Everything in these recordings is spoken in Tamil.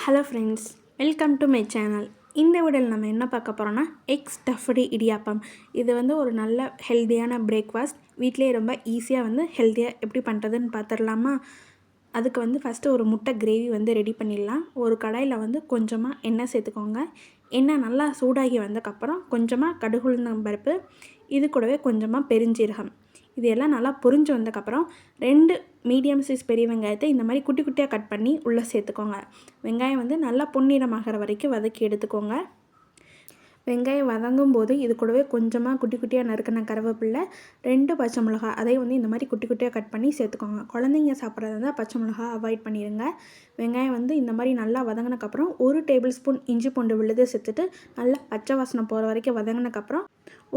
Hello friends, welcome to my channel. இந்த வீடியோவில் நம்ம என்ன பார்க்க போகிறோன்னா எக் ஸ்டஃப்டு இடியாப்பம். இது வந்து ஒரு நல்ல ஹெல்த்தியான பிரேக்ஃபாஸ்ட். வீட்டிலே ரொம்ப ஈஸியாக வந்து ஹெல்த்தியாக எப்படி பண்ணுறதுன்னு பார்த்துடலாமா? அதுக்கு வந்து ஃபஸ்ட்டு ஒரு முட்டை கிரேவி வந்து ரெடி பண்ணிடலாம். ஒரு கடாயில் வந்து கொஞ்சமாக எண்ணெய் சேர்த்துக்கோங்க. எண்ணெய் நல்லா சூடாகி வந்ததுக்கப்புறம் கொஞ்சமாக கடுகு உளுந்தம் பருப்பு, இது கூடவே கொஞ்சமாக பெருஞ்சீரகம், இது எல்லாம் நல்லா பொரிஞ்சு வந்ததுக்கப்புறம் 2 மீடியம் சைஸ் பெரிய வெங்காயத்தை இந்த மாதிரி குட்டி குட்டியாக கட் பண்ணி உள்ளே சேர்த்துக்கோங்க. வெங்காயம் வந்து நல்லா பொன்னிறமாகிற வரைக்கும் வதக்கி எடுத்துக்கோங்க. வெங்காயம் வதங்கும் போது இது கூடவே கொஞ்சமாக குட்டி குட்டியாக நறுக்கின கருவேப்பிலை, 2 பச்சை மிளகா, அதையும் வந்து இந்த மாதிரி குட்டி குட்டியாக கட் பண்ணி சேர்த்துக்கோங்க. குழந்தைங்க சாப்பிட்றதா இருந்தால் பச்சை மிளகா அவாய்ட் பண்ணிடுங்க. வெங்காயம் வந்து இந்த மாதிரி நல்லா வதங்கினக்கப்புறம் 1 டேபிள் ஸ்பூன் இஞ்சி பூண்டு விழுது சேர்த்துட்டு நல்லா பச்சை வாசனை போகிற வரைக்கும் வதங்கினக்கப்புறம்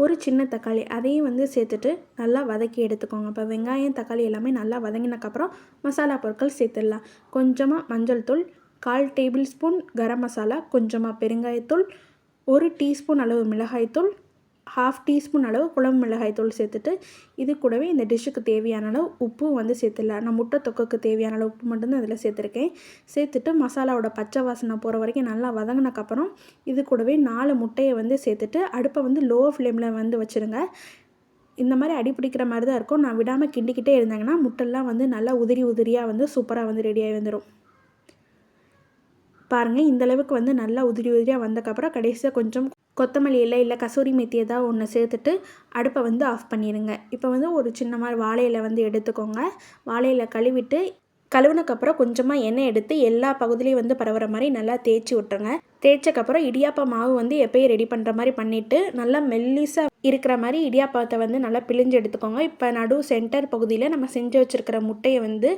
ஒரு சின்ன தக்காளி அதையும் வந்து சேர்த்துட்டு நல்லா வதக்கி எடுத்துக்கோங்க. இப்போ வெங்காயம் தக்காளி எல்லாமே நல்லா வதங்கினக்கப்புறம் மசாலா பொருட்கள் சேர்த்துடலாம். கொஞ்சமாக மஞ்சள் தூள், 1/4 டேபிள் ஸ்பூன் கரம் மசாலா, கொஞ்சமாக பெருங்காயத்தூள், 1 டீஸ்பூன் அளவு மிளகாய்த்தூள், 1/2 டீஸ்பூன் அளவு குழம்பு மிளகாய்த்தூள் சேர்த்துட்டு இது கூடவே இந்த டிஷ்ஷுக்கு தேவையான அளவு உப்பும் வந்து சேர்த்துடலாம். நான் முட்டை தொக்குக்கு தேவையான அளவு உப்பு மட்டும்தான் இதில் சேர்த்துருக்கேன். சேர்த்துட்டு மசாலாவோட பச்சை வாசனை போகிற வரைக்கும் நல்லா வதங்கினக்கப்புறம் இது கூடவே 4 முட்டையை வந்து சேர்த்துட்டு அடுப்பை வந்து லோ ஃப்ளேமில் வந்து வச்சுருங்க. இந்த மாதிரி அடி பிடிக்கிற மாதிரி தான் இருக்கும். நான் விடாமல் கிண்டிக்கிட்டே இருந்தாங்கன்னா முட்டைலாம் வந்து நல்லா உதிரியாக வந்து சூப்பராக வந்து ரெடியாகி வந்துடும். பாருங்கள், இந்தளவுக்கு வந்து நல்லா உதிரியாக வந்தக்கப்புறம் கடைசியாக கொஞ்சம் கொத்தமல்லி இலை இல்லை கசூரி மேத்தி ஏதாவது ஒன்று சேர்த்துட்டு அடுப்பை வந்து ஆஃப் பண்ணிடுங்க. இப்போ வந்து ஒரு சின்ன மாதிரி வாழை இலை வந்து எடுத்துக்கோங்க. வாழை இலை கழுவிட்டு கழுவுனக்கப்புறம் கொஞ்சமாக எண்ணெய் எடுத்து எல்லா பகுதியிலையும் வந்து பரவுற மாதிரி நல்லா தேய்ச்சி விட்டுருங்க. தேய்ச்சக்கப்புறம் இடியாப்ப மாவு வந்து எப்பயும் ரெடி பண்ணுற மாதிரி பண்ணிவிட்டு நல்லா மெல்லிசாக இருக்கிற மாதிரி இடியாப்பத்தை வந்து நல்லா பிழிஞ்சு எடுத்துக்கோங்க. இப்போ நடு சென்டர் பகுதியில் நம்ம செஞ்சு வச்சுருக்கிற முட்டையை வந்து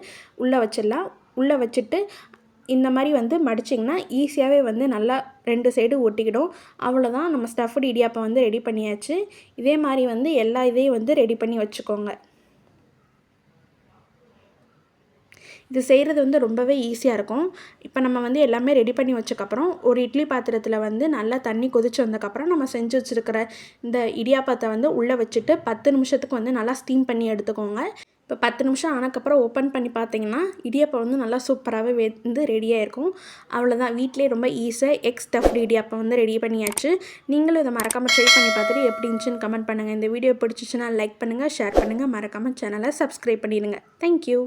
உள்ளே வச்சிடலாம். உள்ளே வச்சுட்டு இந்த மாதிரி வந்து மடிச்சிங்கன்னா ஈஸியாகவே வந்து நல்லா 2 சைடு ஒட்டிக்கிடும். அவ்வளோதான், நம்ம ஸ்டஃப்டு இடியாப்பம் வந்து ரெடி பண்ணியாச்சு. இதே மாதிரி வந்து எல்லா இதையும் வந்து ரெடி பண்ணி வச்சுக்கோங்க. இது செய்கிறது வந்து ரொம்பவே ஈஸியாக இருக்கும். இப்போ நம்ம வந்து எல்லாமே ரெடி பண்ணி வச்சக்கப்புறம் ஒரு இட்லி பாத்திரத்தில் வந்து நல்லா தண்ணி கொதிச்சு வந்தக்கப்புறம் நம்ம செஞ்சு வச்சுருக்கிற இந்த இடியாப்பத்தை வந்து உள்ளே வச்சுட்டு 10 நிமிஷத்துக்கு வந்து நல்லா ஸ்டீம் பண்ணி எடுத்துக்கோங்க. இப்போ 10 நிமிஷம் ஆனக்கப்புறம் ஓப்பன் பண்ணி பார்த்தீங்கன்னா இடியாப்பம் வந்து நல்லா சூப்பராகவே வந்து ரெடியாக இருக்கும். அவ்வளோதான், வீட்டிலே ரொம்ப ஈஸியாக எக் ஸ்டஃப்டு இடியாப்பம் வந்து ரெடி பண்ணியாச்சு. நீங்களும் இதை மறக்காமல் ட்ரை பண்ணி பார்த்துட்டு எப்படி இருந்துச்சுன்னு கமெண்ட் பண்ணுங்கள். இந்த வீடியோ பிடிச்சிச்சுன்னா லைக் பண்ணுங்கள், ஷேர் பண்ணுங்கள், மறக்காமல் சேனலை சப்ஸ்கிரைப் பண்ணிடுங்க. தேங்க்யூ.